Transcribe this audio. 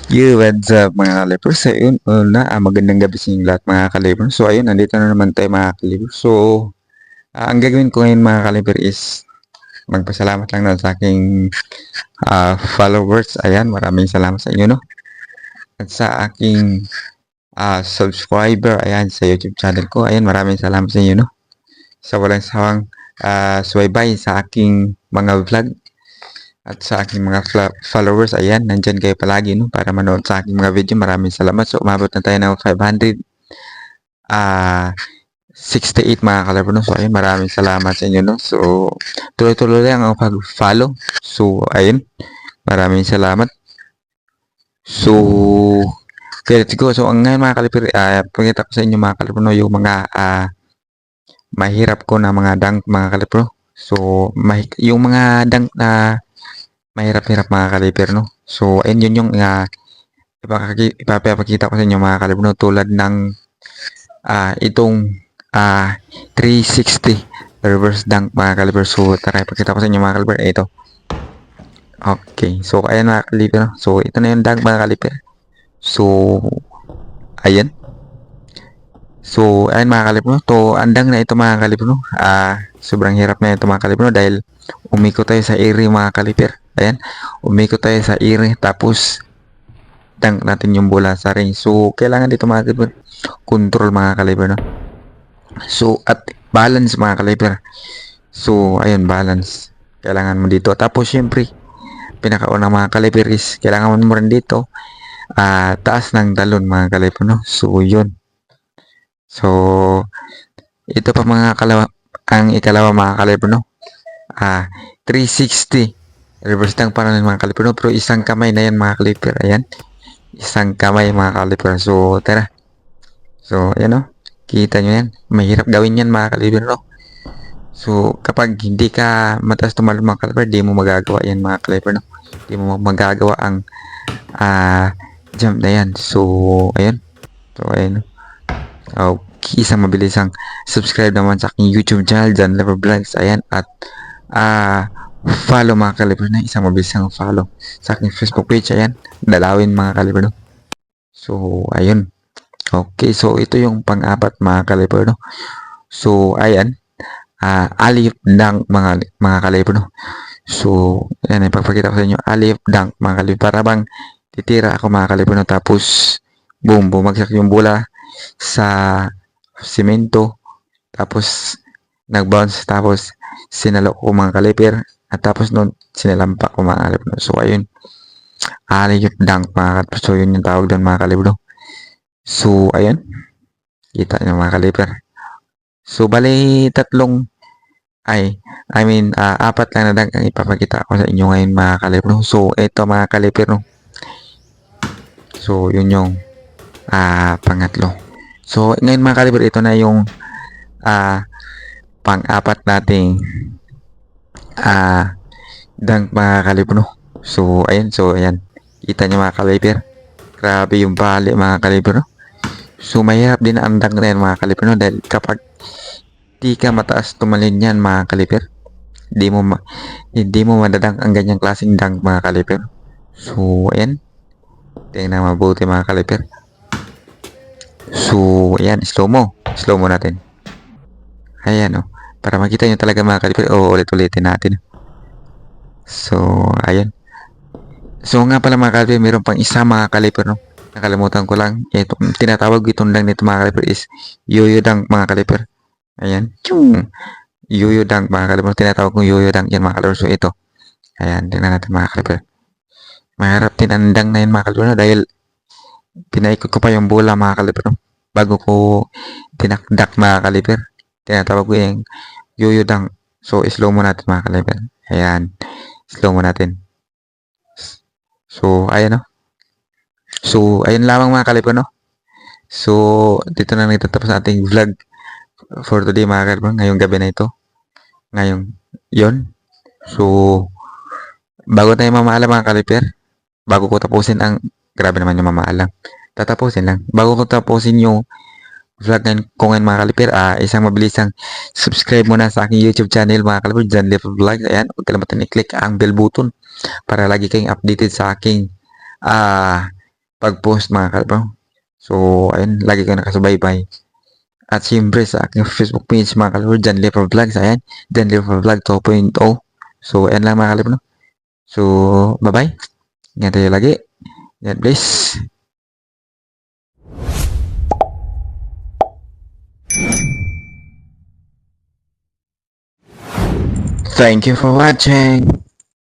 What's up mga kalibro? So, yun, magandang gabi sa inyo lahat mga kalibro. So, ayun, nandito na naman tayo mga kalibro. So, ang gagawin ko ngayon mga kalibro is magpasalamat lang na sa aking followers. Ayan, maraming salamat sa inyo, no? At sa aking subscriber, ayan, sa YouTube channel ko. Ayan, maraming salamat sa inyo, no? Sa walang sawang suwaybay sa aking mga vlog. At sa aking mga followers, ayan, nandyan kayo palagi, no, para manood sa aking mga video. Maraming salamat. So, umabot na tayo ng 568 mga kalabro, no. So, ayun, maraming salamat sa inyo, no. So, tuloy-tuloy lang ang pag-follow. So, ayun, maraming salamat. So, okay, let's go. So, ang ngayon mga kalibro, pakita ko sa inyo mga kalibro, no, yung mga mahirap ko na mga dunk mga kalibro. So, yung mga dunk na mahirap-hirap mga kaliper, no? So, ayun yun yung ipapakita ko sa inyo mga kaliper, no? Tulad ng itong 360 reverse dunk mga kaliper. So, tara, ipakita ko sa inyo mga kaliper. Ito. Okay. So, ayan mga kaliper, no? So, ito na yung dunk mga kaliper. So, ayan. So, ayan mga kaliper, no? To, andang na ito mga kaliper, no? Sobrang hirap na ito mga kaliper, no? Dahil umikot tayo sa area mga kaliper. Ayan, umikot tayo sa ire, tapos dunk natin yung bola sa ring. So, kailangan dito mga kaliber, control mga kaliber, no? So, at balance mga kaliber. So, ayun, balance. Kailangan mo dito. Tapos, syempre, pinakaunang mga kaliber is, kailangan mo rin dito, taas ng talon mga kaliber, no? So, yun. So, ito pa mga ang ikalawa mga kaliber, no? 360 reverse dunk para ng mga kaliper, no? Pero isang kamay na yan mga kaliper. Ayan, isang kamay mga kaliper. So tara, so ayan, no, kita nyo yan, mahirap gawin yan mga kaliper, no? So kapag hindi ka mataas tumalon mga kaliper, di mo magagawa yan mga kaliper, no? Di mo magagawa ang jump na yan. So ayan, so ayan, no? Okay, isang mabilisang subscribe naman sa aking YouTube channel, John Lever Vlogs. Ayan, at follow mga kaliber, na isang mabilisang follow sa aking Facebook page. Ayan, dalawin mga kaliber, no? So ayun, okay, so ito yung pang-apat mga kaliber, no? So ayan, alley dunk mga kaliber, no? So ayan, ipapakita ko sa inyo, alley dunk mga kaliber. Para bang titira ako mga kaliber, no? Tapos boom, bumagsak yung bola sa simento, tapos nag-bounce, tapos sinalok ko mga kaliper, at tapos nun sinalampak ko mga kaliber. So ayun, alley dunk mga kaliber. So yun yung tawag doon mga kaliber. So ayun, kita nyo mga kaliper. So bali tatlong apat lang na dunk ang ipapakita ko sa inyo ngayon mga kaliper. So ito mga kaliper, no? So yun yung pangatlo. So ngayon mga kaliper, ito na yung pang-apat nating dunk mga kaliper, no? So ayan, kita nyo mga kaliper, grabe yung bali mga kaliper, no? So mahirap din ang dunk na yan mga kaliper, no? Dahil kapag di ka mataas tumalin yan mga kaliper, hindi mo madadunk ang ganyang klaseng dunk mga kaliper. So ayan, tingnan mabuti mga kaliper. So ayan, slow mo natin. Ayan, oh, para makita nyo talaga mga kaliper. Ulit-ulitin natin. So ayan. So nga pala mga kaliper, mayroon pang isa mga kaliper, no? Nakalimutan ko lang. Ito, tinatawag itong dunk nito mga kaliper is yo-yo dunk mga kaliper. Ayan, yung yo-yo dunk mga kaliper, tinatawag kong yo-yo dunk yan mga kaliper. So ito, ayan, tingnan natin mga kaliper. Mahirap din ang dunk na yan mga kaliper, no? Dahil pinaikot ko pa yung bola mga kaliper, no? Bago ko tinakdak mga kaliper. Tinatawag ko yung yo-yo dunk. So slow mo natin mga kaliper. Ayan, slow mo natin. So ayan, no? So ayun lamang mga kaliper, no? So dito na nagtatapos ang ating vlog for today mga kaliper, ngayong gabi na ito. Ngayong yon. So bago tayo mamaalam mga kaliper, bago ko tapusin ang, grabe naman yung mamaalam, tatapusin lang, bago ko tapusin yung vlog ko ngayon mga kaliper, isang mabilisang subscribe muna sa aking YouTube channel mga kaliper, John Lever Vlogs. Ayan, huwag kalimutan i-click ang bell button para lagi kayong updated sa aking pag-post mga kalibro. So, ayun, lagi ka nakasubaybay. At siyempre sa aking Facebook page mga kalibro, John Leper Vlogs, ayan, John Leper Vlog 2.0. So, ayan lang mga kalibro. So, bye-bye. Ingat tayo lagi. God bless. Thank you for watching.